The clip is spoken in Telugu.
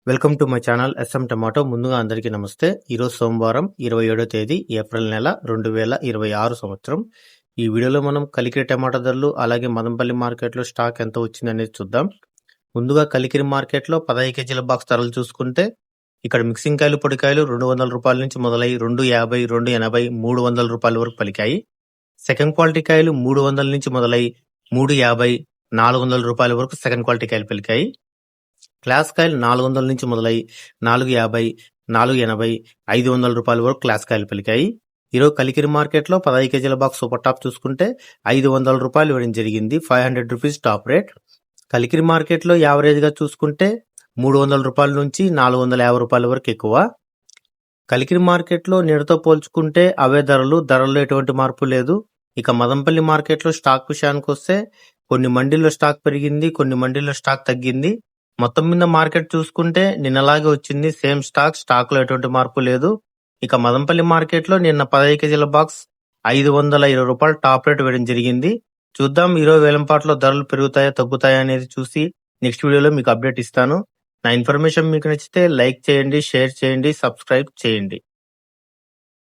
Welcome to my channel S M tomato. ముందుగా అందరికీ నమస్తే. ఈరోజు సోమవారం 27వ తేదీ ఏప్రిల్ నెల 2026 సంవత్సరం. ఈ వీడియోలో మనం కలికిరి టమాటా ధరలు అలాగే మదనపల్లి మార్కెట్లో స్టాక్ ఎంత వచ్చింది అనేది చూద్దాం. ముందుగా కలికిరి మార్కెట్లో 15 కేజీల బాక్స్ ధరలు చూసుకుంటే ఇక్కడ మిక్సింగ్ కాయలు పొడికాయలు 200 రూపాయల నుంచి మొదలై 250, 280, 300 రూపాయల వరకు పలికాయి. సెకండ్ క్వాలిటీ కాయలు 300 నుంచి మొదలై 350, 400 రూపాయల వరకు సెకండ్ క్వాలిటీ కాయలు పలికాయి. క్లాస్ కాయలు 400 నుంచి మొదలై 450, 480, 500 రూపాయల వరకు క్లాస్ కాయలు పలికాయి. ఈరోజు కలికిరి మార్కెట్లో 15 కేజీల బాక్స్ సూపర్ టాప్ చూసుకుంటే 500 రూపాయలు ఇవ్వడం జరిగింది. 500 రూపీస్ టాప్ రేట్. కలికిరి మార్కెట్లో యావరేజ్ గా చూసుకుంటే 300 రూపాయల నుంచి 450 రూపాయల వరకు ఎక్కువ. కలికిరి మార్కెట్లో నిన్నటితో పోల్చుకుంటే అవే ధరల్లో ఎటువంటి మార్పు లేదు. ఇక మదనపల్లి మార్కెట్లో స్టాక్ విషయానికి వస్తే కొన్ని మండీల్లో స్టాక్ పెరిగింది, కొన్ని మండీల్లో స్టాక్ తగ్గింది. మొత్తం మీద మార్కెట్ చూసుకుంటే నిన్నలాగే వచ్చింది. సేమ్ స్టాక్ లో ఎటువంటి మార్పు లేదు. ఇక మదనపల్లి మార్కెట్ లో నిన్న 15 కేజీల బాక్స్ 520 రూపాయలు టాప్ రేట్ వేయడం జరిగింది. చూద్దాం ఈరోజు వేలంపాట్లో ధరలు పెరుగుతాయా తగ్గుతాయా అనేది చూసి నెక్స్ట్ వీడియోలో మీకు అప్డేట్ ఇస్తాను. నా ఇన్ఫర్మేషన్ మీకు నచ్చితే లైక్ చేయండి, షేర్ చేయండి, సబ్స్క్రైబ్ చేయండి.